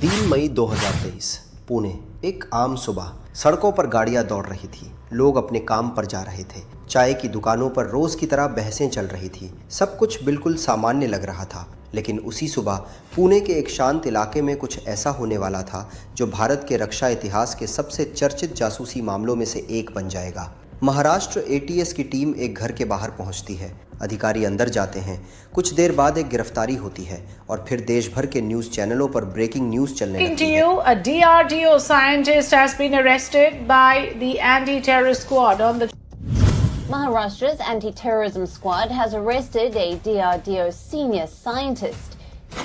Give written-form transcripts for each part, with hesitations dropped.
3 मई 2023 पुणे। एक आम सुबह। सड़कों पर गाड़ियां दौड़ रही थी, लोग अपने काम पर जा रहे थे। चाय की दुकानों पर रोज की तरह बहसें चल रही थी। सब कुछ बिल्कुल सामान्य लग रहा था। लेकिन उसी सुबह पुणे के एक शांत इलाके में कुछ ऐसा होने वाला था जो भारत के रक्षा इतिहास के सबसे चर्चित जासूसी मामलों में से एक बन जाएगा। महाराष्ट्र एटीएस की टीम एक घर के बाहर पहुंचती है। अधिकारी अंदर जाते हैं। कुछ देर बाद एक गिरफ्तारी होती है और फिर देश भर के न्यूज चैनलों पर ब्रेकिंग न्यूज चलने लगती है। A DRDO scientist has been arrested by the anti-terrorist squad on the Maharashtra's anti-terrorism squad has arrested a DRDO senior scientist.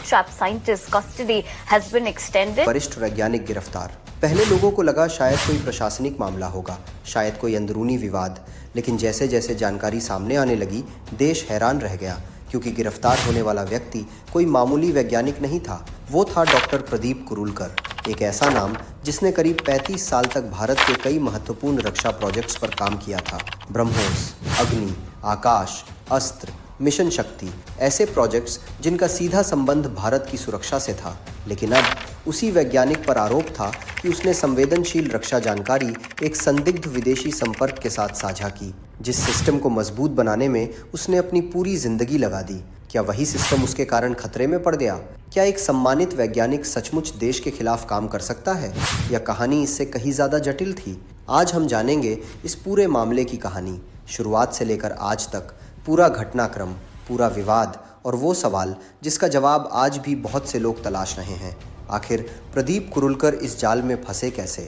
Trapped scientist custody has been extended. वरिष्ठ वैज्ञानिक गिरफ्तार। पहले लोगों को लगा शायद कोई प्रशासनिक मामला होगा, शायद कोई अंदरूनी विवाद। लेकिन जैसे जैसे जानकारी सामने आने लगी, देश हैरान रह गया, क्योंकि गिरफ्तार होने वाला व्यक्ति कोई मामूली वैज्ञानिक नहीं था। वो था डॉक्टर प्रदीप कुरुलकर, एक ऐसा नाम जिसने करीब 35 साल तक भारत के कई महत्वपूर्ण रक्षा प्रोजेक्ट्स पर काम किया था। ब्रह्मोस, अग्नि, आकाश, अस्त्र, मिशन शक्ति, ऐसे प्रोजेक्ट्स जिनका सीधा संबंध भारत की सुरक्षा से था। लेकिन अब उसी वैज्ञानिक पर आरोप था कि उसने संवेदनशील रक्षा जानकारी एक संदिग्ध विदेशी संपर्क के साथ साझा की, जिस सिस्टम को मजबूत बनाने में उसने अपनी पूरी जिंदगी लगा दी। क्या वही सिस्टम उसके कारण खतरे में पड़ गया? क्या एक सम्मानित वैज्ञानिक सचमुच देश के खिलाफ काम कर सकता है, या कहानी इससे कहीं ज़्यादा जटिल थी? आज हम जानेंगे इस पूरे मामले की कहानी, शुरुआत से लेकर आज तक, पूरा घटनाक्रम, पूरा विवाद और वो सवाल जिसका जवाब आज भी बहुत से लोग तलाश रहे हैं। आखिर प्रदीप कुरुलकर इस जाल में फंसे कैसे?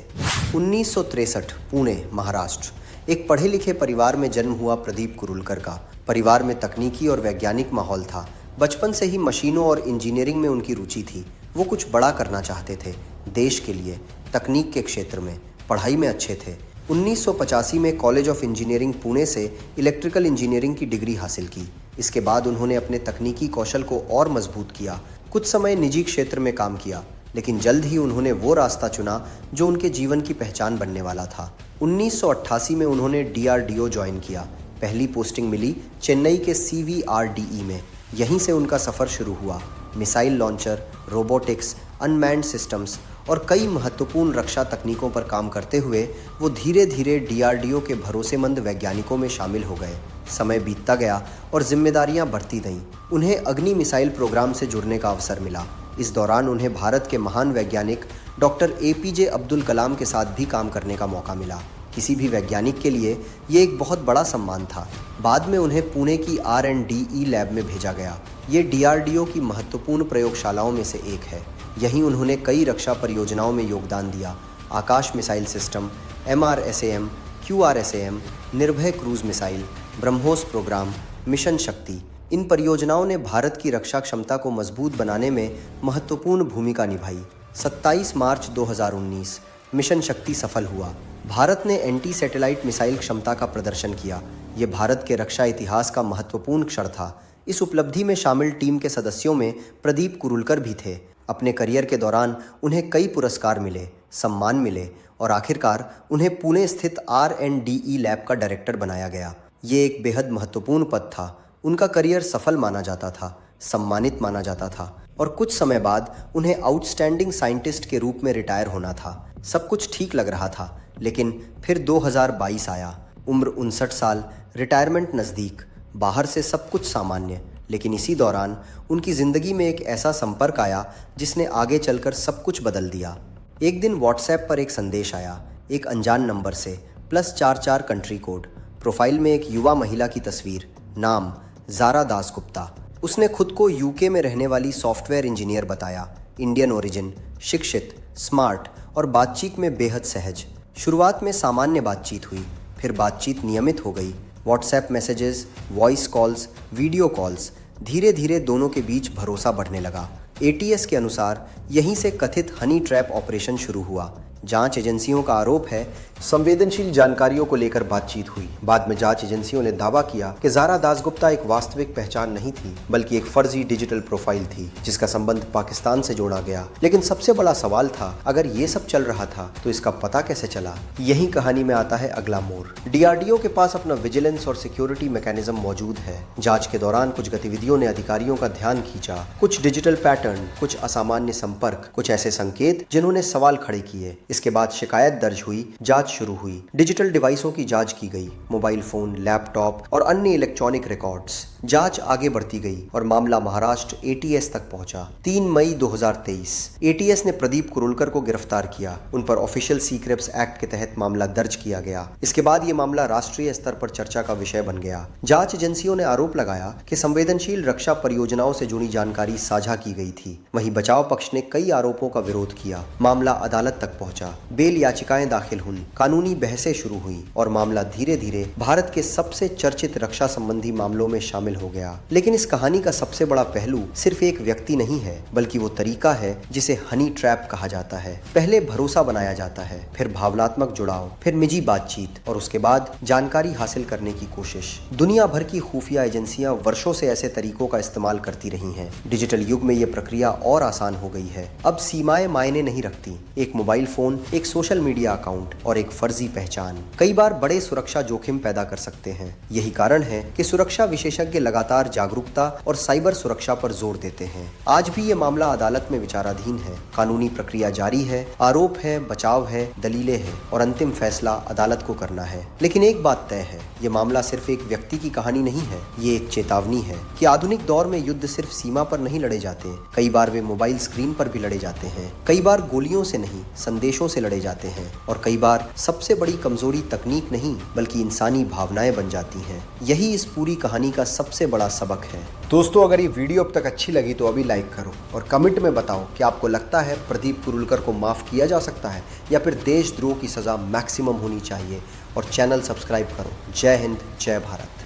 1963 पुणे, महाराष्ट्र। एक पढ़े लिखे परिवार में जन्म हुआ प्रदीप कुरुलकर का। परिवार में तकनीकी और वैज्ञानिक माहौल था। बचपन से ही मशीनों और इंजीनियरिंग में उनकी रुचि थी। वो कुछ बड़ा करना चाहते थे, देश के लिए, तकनीक के क्षेत्र में, पढ़ाई में अच्छे थे। 1985 में कॉलेज ऑफ इंजीनियरिंग पुणे से इलेक्ट्रिकल इंजीनियरिंग की डिग्री हासिल की। इसके बाद उन्होंने अपने तकनीकी कौशल को और मजबूत किया। कुछ समय निजी क्षेत्र में काम किया, लेकिन जल्द ही उन्होंने वो रास्ता चुना जो उनके जीवन की पहचान बनने वाला था। 1988 में उन्होंने DRDO ज्वाइन किया। पहली पोस्टिंग मिली चेन्नई के CVRDE में। यहीं से उनका सफ़र शुरू हुआ। Missile launcher, robotics, unmanned systems और कई महत्वपूर्ण रक्षा तकनीकों पर काम करते हुए वो धीरे धीरे DRDO के भरोसेमंद वैज्ञानिकों में शामिल हो गए। समय बीतता गया और जिम्मेदारियां बढ़ती गईं। उन्हें अग्नि मिसाइल प्रोग्राम से जुड़ने का अवसर मिला। इस दौरान उन्हें भारत के महान वैज्ञानिक डॉक्टर APJ अब्दुल कलाम के साथ भी काम करने का मौका मिला। किसी भी वैज्ञानिक के लिए ये एक बहुत बड़ा सम्मान था। बाद में उन्हें पुणे की R&DE लैब में भेजा गया। ये DRDO की महत्वपूर्ण प्रयोगशालाओं में से एक है। यहीं उन्होंने कई रक्षा परियोजनाओं में योगदान दिया। Akash missile system, MRSAM, QRSAM, Nirbhay cruise missile, BrahMos programme, mission Shakti. इन परियोजनाओं ने भारत की रक्षा क्षमता को मजबूत बनाने में महत्वपूर्ण भूमिका निभाई। 27 मार्च 2019 मिशन शक्ति सफल हुआ। भारत ने एंटी सैटेलाइट मिसाइल क्षमता का प्रदर्शन किया। ये भारत के रक्षा इतिहास का महत्वपूर्ण क्षण था। इस उपलब्धि में शामिल टीम के सदस्यों में प्रदीप कुरुलकर भी थे। अपने करियर के दौरान उन्हें कई पुरस्कार मिले, सम्मान मिले और आखिरकार उन्हें पुणे स्थित R&DE लैब का डायरेक्टर बनाया गया। ये एक बेहद महत्वपूर्ण पद था। उनका करियर सफल माना जाता था, सम्मानित माना जाता था और कुछ समय बाद उन्हें आउटस्टैंडिंग साइंटिस्ट के रूप में रिटायर होना था। सब कुछ ठीक लग रहा था, लेकिन फिर 2022 आया। उम्र 59 साल, रिटायरमेंट नज़दीक, बाहर से सब कुछ सामान्य। लेकिन इसी दौरान उनकी ज़िंदगी में एक ऐसा संपर्क आया जिसने आगे चलकर सब कुछ बदल दिया। एक दिन व्हाट्सएप पर एक संदेश आया, एक अनजान नंबर से, +44 कंट्री कोड। प्रोफाइल में एक युवा महिला की तस्वीर, नाम ज़ारा दासगुप्ता। उसने खुद को UK में रहने वाली सॉफ्टवेयर इंजीनियर बताया। इंडियन ओरिजिन, शिक्षित, स्मार्ट और बातचीत में बेहद सहज। शुरुआत में सामान्य बातचीत हुई, फिर बातचीत नियमित हो गई। WhatsApp messages, voice calls, video calls, धीरे धीरे दोनों के बीच भरोसा बढ़ने लगा। ATS के अनुसार यहीं से कथित हनी ट्रैप ऑपरेशन शुरू हुआ। जांच एजेंसियों का आरोप है संवेदनशील जानकारियों को लेकर बातचीत हुई। बाद में जांच एजेंसियों ने दावा किया कि ज़ारा दासगुप्ता एक वास्तविक पहचान नहीं थी, बल्कि एक फर्जी डिजिटल प्रोफाइल थी जिसका संबंध पाकिस्तान से जोड़ा गया। लेकिन सबसे बड़ा सवाल था, अगर ये सब चल रहा था तो इसका पता कैसे चला? यही कहानी में आता है अगला मोड़। DRDO के पास अपना विजिलेंस और सिक्योरिटी मैकेनिज्म मौजूद है। जांच के दौरान कुछ गतिविधियों ने अधिकारियों का ध्यान खींचा, कुछ डिजिटल पैटर्न, कुछ असामान्य संपर्क, कुछ ऐसे संकेत जिन्होंने सवाल खड़े किए। इसके बाद शिकायत दर्ज हुई, जांच शुरू हुई। डिजिटल डिवाइसों की जांच की गई, मोबाइल फोन, लैपटॉप और अन्य इलेक्ट्रॉनिक रिकॉर्ड्स। जांच आगे बढ़ती गई और मामला महाराष्ट्र ATS तक पहुंचा। 3 मई 2023 ATS ने प्रदीप कुरुलकर को गिरफ्तार किया। उन पर ऑफिशियल सीक्रेट्स एक्ट के तहत मामला दर्ज किया गया। इसके बाद ये मामला राष्ट्रीय स्तर पर चर्चा का विषय बन गया। जांच एजेंसियों ने आरोप लगाया कि संवेदनशील रक्षा परियोजनाओं से जुड़ी जानकारी साझा की गई थी। वहीं बचाव पक्ष ने कई आरोपों का विरोध किया। मामला अदालत तक पहुंचा, बेल याचिकाएं दाखिल हुई, कानूनी बहसें शुरू हुई और मामला धीरे धीरे भारत के सबसे चर्चित रक्षा संबंधी मामलों में शामिल हो गया। लेकिन इस कहानी का सबसे बड़ा पहलू सिर्फ एक व्यक्ति नहीं है, बल्कि वो तरीका है जिसे हनी ट्रैप कहा जाता है। पहले भरोसा बनाया जाता है, फिर भावनात्मक जुड़ाव, फिर निजी बातचीत और उसके बाद जानकारी हासिल करने की कोशिश। दुनिया भर की खुफिया एजेंसियां वर्षों से ऐसे तरीकों का इस्तेमाल करती रही हैं। डिजिटल युग में ये प्रक्रिया और आसान हो गई है। अब सीमाएं मायने नहीं रखती। एक मोबाइल फोन, एक सोशल मीडिया अकाउंट और एक फर्जी पहचान कई बार बड़े सुरक्षा जोखिम पैदा कर सकते हैं। यही कारण है कि सुरक्षा विशेषज्ञ लगातार जागरूकता और साइबर सुरक्षा पर जोर देते हैं। आज भी ये मामला अदालत में विचाराधीन है। कानूनी प्रक्रिया जारी है, आरोप है, बचाव है, दलीलें हैं और अंतिम फैसला अदालत को करना है। लेकिन एक बात तय है, ये मामला सिर्फ एक व्यक्ति की कहानी नहीं है। ये एक चेतावनी है कि आधुनिक दौर में युद्ध सिर्फ सीमा पर नहीं लड़े जाते। कई बार वे मोबाइल स्क्रीन पर भी लड़े जाते हैं। कई बार गोलियों से नहीं, संदेशों से लड़े जाते हैं। और कई बार सबसे बड़ी कमजोरी तकनीक नहीं, बल्कि इंसानी भावनाएं बन जाती हैं। यही इस पूरी कहानी का सबसे बड़ा सबक है। दोस्तों, अगर ये वीडियो अब तक अच्छी लगी तो अभी लाइक करो और कमेंट में बताओ कि आपको लगता है प्रदीप कुरुलकर को माफ किया जा सकता है या फिर देशद्रोह की सजा मैक्सिमम होनी चाहिए। और चैनल सब्सक्राइब करो। जय हिंद, जय भारत।